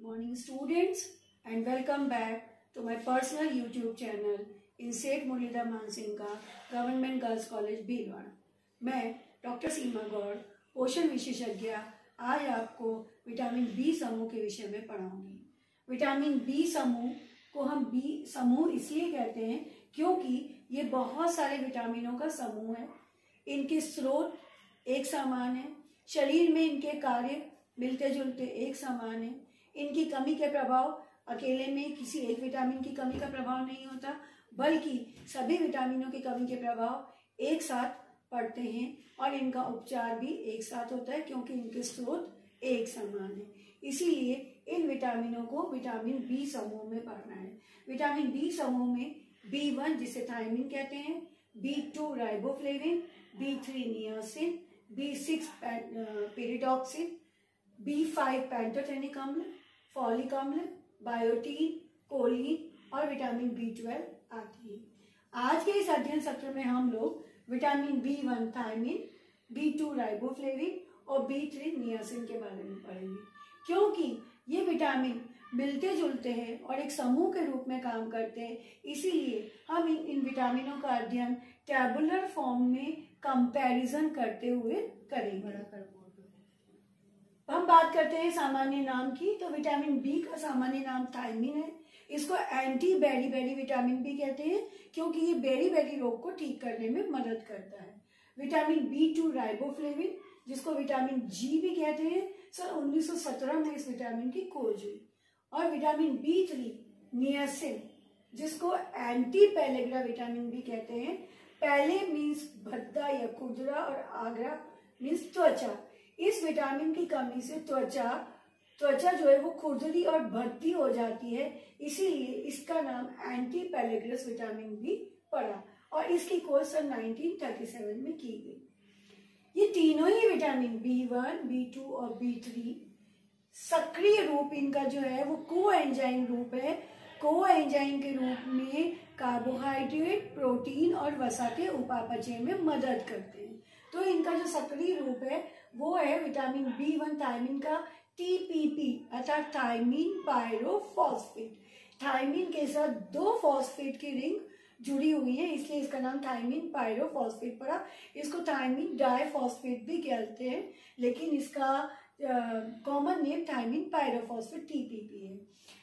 morning students and welcome back to my personal YouTube channel in Sheikh Murida Mansinga government girls college Bhilwara. मैं doctor सीमा गौड़ पोषण विशेषज्ञ आज आपको vitamin B समूह के विषय में पढ़ाऊंगी। विटामिन बी समूह को हम बी समूह इसलिए कहते हैं क्योंकि ये बहुत सारे विटामिनों का समूह है। इनके स्रोत एक समान है, शरीर में इनके कार्य मिलते जुलते एक समान है। इनकी कमी के प्रभाव अकेले में किसी एक विटामिन की कमी का प्रभाव नहीं होता, बल्कि सभी विटामिनों की कमी के प्रभाव एक साथ पड़ते हैं और इनका उपचार भी एक साथ होता है क्योंकि इनके स्रोत एक समान है। इसीलिए इन विटामिनों को विटामिन बी समूह में पढ़ना है। विटामिन बी समूह में B1 जिसे थायमिन कहते हैं, B2 riboflavin, B3 niacin, B6 pyridoxine, B5 pantothenic अम्ल, फॉलिक अम्ल, बायोटीन, कोलिन और विटामिन B12 आती है। आज के इस अध्ययन सत्र में हम लोग vitamin B1 thiamine, B2 riboflavin और B3 नियासिन के बारे में पढ़ेंगे क्योंकि ये विटामिन मिलते जुलते हैं और एक समूह के रूप में काम करते हैं। इसीलिए हम इन विटामिनों का अध्ययन टैबुलर फॉर्म में कंपैरिजन करते हुए करेंगे। हम बात करते हैं सामान्य नाम की, तो विटामिन बी का सामान्य नाम थायमिन है। इसको एंटी बेरी विटामिन भी कहते हैं क्योंकि ये बेरी रोग को ठीक करने में मदद करता है। विटामिन B2 राइबोफ्लेविन जिसको विटामिन जी भी कहते हैं, सन 1917 में इस विटामिन की खोज हुई। और विटामिन B3 नियासिन जिसको एंटी पैलेग्रा विटामिन भी कहते हैं। पहले मीन्स भद्दा या खुरदरा और आगरा मीन्स त्वचा। इस विटामिन की कमी से त्वचा जो है वो खुरदरी और भद्दी हो जाती है, इसीलिए इसका नाम एंटी पैलेग्रस विटामिन भी पड़ा और इसकी खोज सन 1937 में की गई। ये तीनों ही विटामिन B1, B2 और B3 सक्रिय रूप इनका जो है वो कोएंजाइम रूप है। कोएंजाइम के रूप में कार्बोहाइड्रेट, प्रोटीन और वसा के उपापचय में मदद करते हैं। तो इनका जो सक्रिय रूप है वो है विटामिन B1 थायमिन का TPP अर्थात थायमिन पायरोफॉस्फेट। थायमिन के साथ दो फॉस्फेट की रिंग जुड़ी हुई है, इसलिए इसका नाम थायमिन पायरोफॉस्फेट पड़ा। इसको थायमिन डाइफॉस्फेट भी कहते हैं, लेकिन इसका common name thiamine pyrophosphate TPP है।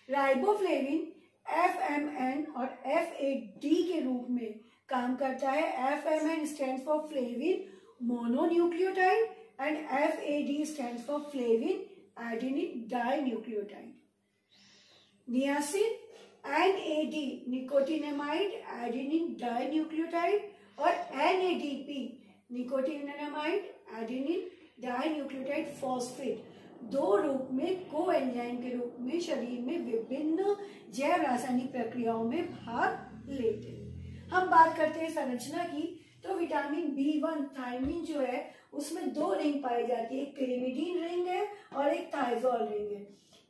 राइबोफ्लेविन FMN और FAD के रूप में काम करता है। FMN stands for flavin mononucleotide and FAD stands for flavin adenine dinucleotide. Niacin NAD nicotinamide adenine dinucleotide और NADP nicotinamide adenine dinucleotide phosphate दो रूप में कोएंजाइम के रूप में शरीर में विभिन्न जैव रासायनिक प्रक्रियाओं में भाग लेते हैं। हम बात करते हैं संरचना की, तो विटामिन B1 थायमिन जो है उसमें दो रिंग पाई जाती है, एक पिरिमिडीन रिंग है और एक थाइजोल रिंग है।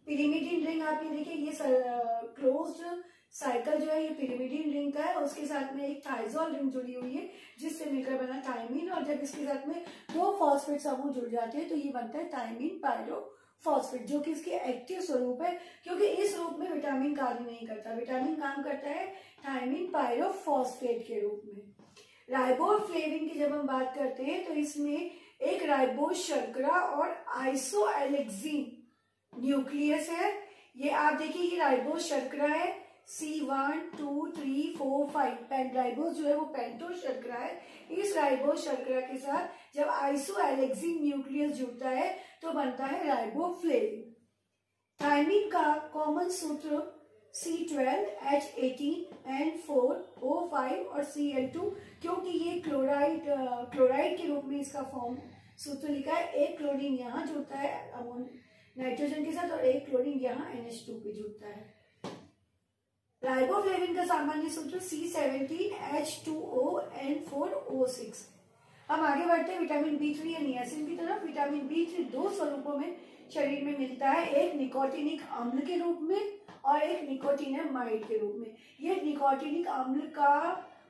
पिरिमिडीन रिंग आप ये देखिए, ये क्लोज्ड साइकिल जो है ये पिरिमिडीन रिंग का है, उसके साथ में एक थाइजोल रिंग जुड़ी हुई है जिससे मिलकर बना थायमिन। और जब इसके साथ में दो फॉस्फेट समूह जुड़ जाते हैं तो ये बनता है थायमिन पायरोफॉस्फेट, जो कि इसके एक्टिव स्वरूप है क्योंकि इस रूप में विटामिन कार्य नहीं करता। विटामिन काम करता है थायमिन पायरोफॉस्फेट के रूप में। राइबोफ्लेविन की जब हम बात करते हैं तो इसमें एक राइबोज शर्करा और आइसोएलेक्सिन न्यूक्लियस है। ये आप देखिए, ये राइबोज शर्करा है C1 2 3 4 5। राइबोज जो है वो पेंटोज शर्करा है। इस राइबोज शर्करा के साथ जब आइसोएलेक्सिन न्यूक्लियस जुड़ता है तो बनता है राइबोफ्लेविन। थायमिन का कॉमन सूत्र C12 H18 N4 O5 और Cl2, क्योंकि ये क्लोराइड के रूप में इसका फॉर्म सूत्र लिखा है। एक क्लोरीन यहाँ जुड़ता है नाइट्रोजन के साथ और एक क्लोरीन यहाँ NH2 पे जुड़ता है। राइबोफ्लेविन का सामान्य सूत्र C17 H2O N4O6। हम आगे बढ़ते हैं विटामिन B3 या नियासिन की तरफ। विटामिन B3 दो स्वरूपों में शरीर में मिलता है, एक निकोटिनिक अम्ल के रूप में और एक निकोटिनामाइड के रूप में। ये निकोटिनिक अम्ल का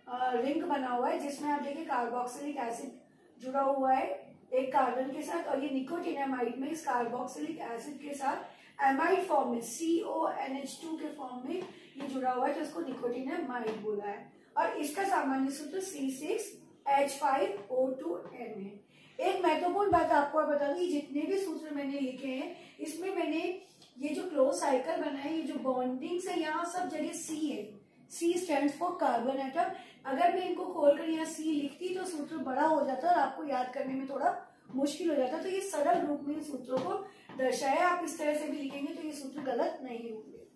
रिंग बना हुआ है जिसमें आप देखिए कार्बोक्सिलिक एसिड जुड़ा हुआ है एक कार्बन के साथ, और ये निकोटिनामाइड में इस कार्बोक्सिलिक एसिड के साथ एमाइड फॉर्म में CONH2 के फॉर्म में ये जुड़ा हुआ है, तो इसको निकोटिनामाइड बोला है। और इसका सामान्य सूत्र C6H5O2N है। एक महत्वपूर्ण बात आपको और बता दी, जितने भी सूत्र मैंने लिखे हैं इसमें मैंने ये जो क्लोज साइकिल बना है, ये जो बॉन्डिंग्स है, यहाँ सब जगह C है। C stands for carbon atom. अगर मैं इनको खोल कर यहाँ C लिखती तो सूत्र बड़ा हो जाता और आपको याद करने में थोड़ा मुश्किल हो जाता। तो ये सरल रूप में इन सूत्रों को दर्शाया। आप इस तरह से भी लिखेंगे तो ये सूत्र गलत नहीं होंगे।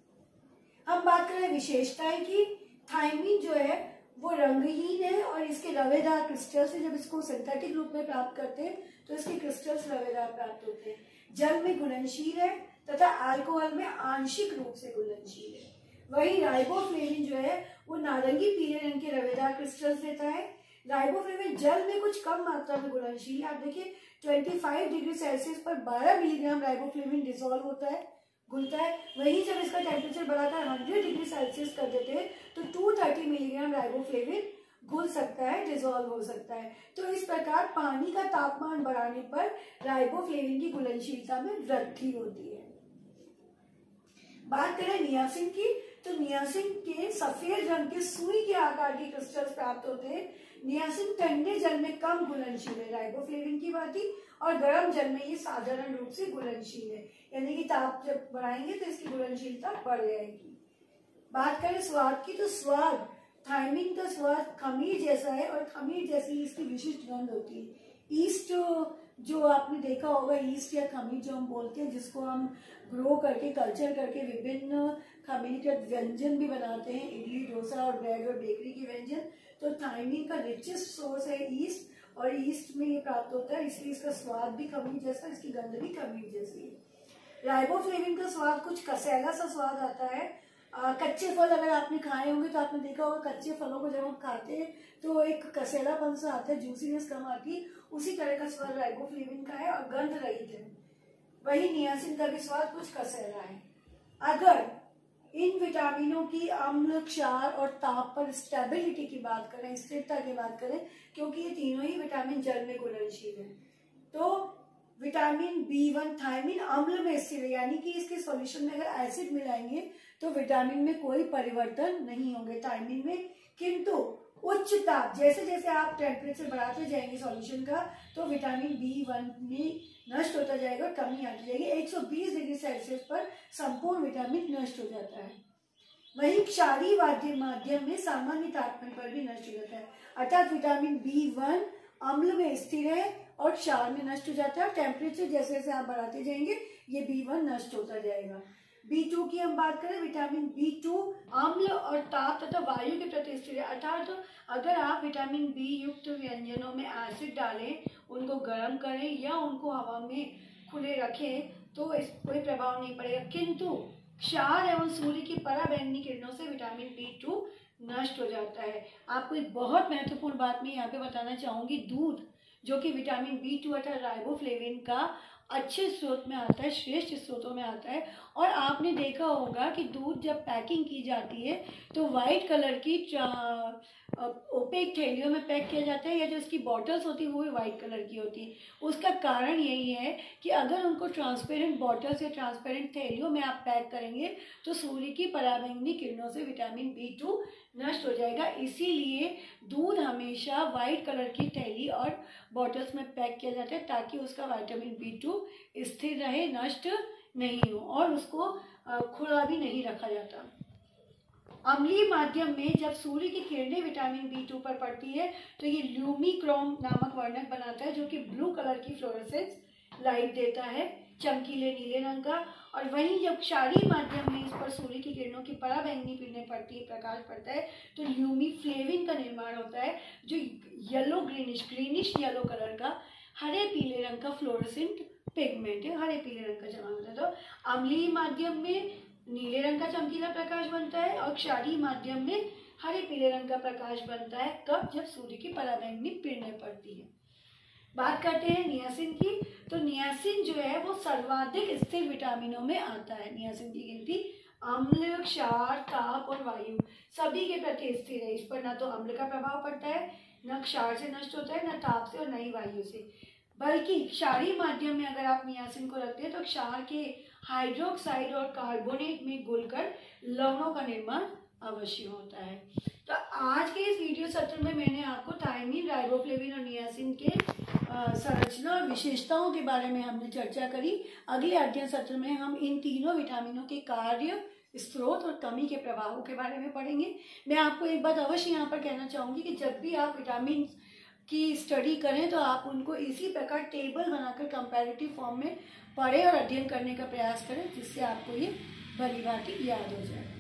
हम बात करें विशेषताएं की। थायमिन जो है वो रंगहीन है और इसके रवेदार क्रिस्टल से जब इसको सिंथेटिक रूप में प्राप्त करते हैं तो इसके क्रिस्टल्स रवेदार प्राप्त होते हैं। जल में घुलनशील है तथा अल्कोहल में आंशिक रूप से घुलनशील है। वही राइबोफ्लेविन जो है वो नारंगी पीले रंग के रवेदार क्रिस्टल्स देता है। राइबोफ्लेविन जल में कुछ कम मात्रा में घुलनशील है। आप देखिए 25 डिग्री सेल्सियस पर 12 मिलीग्राम राइबोफ्लेविन डिसॉल्व होता है, घुलता है। वहीं जब इसका टेम्परेचर बढ़ाकर 100 डिग्री सेल्सियस कर देते हैं तो 230 मिलीग्राम राइबोफ्लेविन घुल सकता है, डिसॉल्व हो सकता है। तो इस प्रकार पानी का तापमान बढ़ाने पर राइबोफ्लेविन की घुलनशीलता में वृद्धि होती है। बात करें नियासिन की, तो नियासिन के सफेद रंग के सुई के आकार के क्रिस्टल्स प्राप्त होते हैं। नियासिन ठंडे जल में कम घुलनशील है राइबोफ्लेविन की भांति, और गर्म जल में ये साधारण रूप से घुलनशील है, यानी कि ताप जब बढ़ाएंगे तो इसकी घुलनशीलता बढ़ जाएगी। बात करें स्वाद की, तो स्वाद थायमिन का स्वाद खमीर जैसा है और खमीर जैसी इसकी विशिष्ट गंध होती है। ईस्ट जो आपने देखा होगा, ईस्ट या खमीर जो हम बोलते हैं, जिसको हम ग्रो करके कल्चर करके विभिन्न खमीरकृत व्यंजन भी बनाते हैं, इडली डोसा और ब्रेड और बेकरी के व्यंजन। तो थायमिन का रिचेस्ट सोर्स है ईस्ट, और ईस्ट में ये प्राप्त होता है, इसलिए इसका स्वाद भी खमीर जैसा, इसकी गंध भी खमीर जैसी है। राइबोफ्लेविन का स्वाद कुछ कसैला सा स्वाद आता है। कच्चे फल अगर आपने खाए होंगे तो आपने देखा होगा, कच्चे फलों को जब हम खाते हैं तो एक कसैलापन सा आता है, जूसीनेस कम आती है। उसी तरह का स्वाद राइबोफ्लेविन का है और गंध रहित है। वही नियासिन का भी स्वाद कुछ कसैला है। अगर इन विटामिनों की अम्ल, क्षार और ताप पर स्टेबिलिटी की बात करें, स्थिरता की बात करें, क्योंकि ये तीनों ही विटामिन जल में घुलनशील है, तो विटामिन B1 थायमिन अम्ल में स्थिर है, यानी कि इसके सॉल्यूशन में अगर एसिड मिलाएंगे तो विटामिन में कोई परिवर्तन नहीं होंगे थायमिन में। किंतु उच्च ताप, जैसे जैसे आप टेम्परेचर बढ़ाते जाएंगे सॉल्यूशन का, तो विटामिन B1 में नष्ट होता जाएगा और कमी आती जाएगी। 120 डिग्री सेल्सियस पर संपूर्ण विटामिन नष्ट हो जाता है। वहीं क्षारीय माध्यम में सामान्य तापमान पर भी नष्ट हो जाता है, अर्थात विटामिन B1 अम्ल में स्थिर है और क्षार में नष्ट हो जाता है। टेम्परेचर जैसे जैसे आप बढ़ाते जाएंगे ये B1 नष्ट होता जाएगा। B2 की हम बात करें, विटामिन B2 अम्ल और ताप तथा वायु के प्रति स्थिर है, अर्थात अगर आप विटामिन B युक्त व्यंजनों में एसिड डालें, उनको गर्म करें या उनको हवा में खुले रखें तो इस कोई प्रभाव नहीं पड़ेगा। किंतु क्षार एवं सूर्य की पराबैंगनी किरणों से विटामिन B2 नष्ट हो जाता है। आपको एक बहुत महत्वपूर्ण बात मैं यहाँ पे बताना चाहूंगी, दूध जो कि विटामिन B2 अर्थात राइबोफ्लेविन का अच्छे स्रोत में आता है, श्रेष्ठ स्रोतों में आता है। और आपने देखा होगा कि दूध जब पैकिंग की जाती है तो वाइट कलर की ओपेक थैलियों में पैक किया जाता है, या जो इसकी बॉटल्स होती है वो भी वाइट कलर की होती है। उसका कारण यही है कि अगर उनको ट्रांसपेरेंट बॉटल्स या ट्रांसपेरेंट थैलियों में आप पैक करेंगे तो सूर्य की पराबैंगनी किरणों से विटामिन B2 नष्ट हो जाएगा। इसीलिए दूध हमेशा वाइट कलर की थैली और बॉटल्स में पैक किया जाता है, ताकि उसका विटामिन B2 स्थिर रहे, नष्ट नहीं हो, और उसको खुला भी नहीं रखा जाता। अम्लीय माध्यम में जब सूर्य की किरणें विटामिन B2 पर पड़ती है तो ये ल्यूमिक्रोम नामक वर्णक बनाता है, जो कि ब्लू कलर की फ्लोरेसेंस लाइट देता है, चमकीले नीले रंग का। और वहीं जब क्षारीय माध्यम में इस पर सूर्य की किरणों की पराबैंगनी किरणें पड़ती है, प्रकाश पड़ता है, तो ल्यूमिफ्लेविन का निर्माण होता है, जो येलो ग्रीनिश येलो कलर का हरे पीले रंग का फ्लोरेसेंट पिगमेंट है, हरे पीले रंग का जमा होता है। तो अम्लीय माध्यम में नीले रंग का चमकीला प्रकाश बनता है और क्षारीय माध्यम में हरे पीले रंग का प्रकाश बनता है। कब? जब सूर्य की पराबैंगनी किरणें पड़ती है। बात करते हैं नियासिन की, तो नियासिन जो है वो सर्वाधिक स्थिर विटामिनों में आता है। नियासिन की गिनती अम्ल, क्षार, ताप और वायु सभी के प्रति स्थिर है। इस पर ना तो अम्ल का प्रभाव पड़ता है, न क्षार से नष्ट होता है, न ताप से और न ही वायु से। बल्कि क्षारीय माध्यम में अगर आप नियासिन को रखते हैं तो क्षार के हाइड्रोक्साइड और कार्बोनेट में घुलकर लवणों का निर्माण अवश्य होता है। तो आज के इस वीडियो सत्र में मैंने आपको थायमिन, राइबोफ्लेविन और नियासिन के संरचना और विशेषताओं के बारे में हमने चर्चा करी। अगले अध्ययन सत्र में हम इन तीनों विटामिनों के कार्य, स्रोत और कमी के प्रभावों के बारे में पढ़ेंगे। मैं आपको एक बात अवश्य यहाँ पर कहना चाहूँगी कि जब भी आप विटामिन की स्टडी करें तो आप उनको इसी प्रकार टेबल बनाकर कंपैरेटिव फॉर्म में पढ़ें और अध्ययन करने का प्रयास करें, जिससे आपको ये भली भांति याद हो जाए।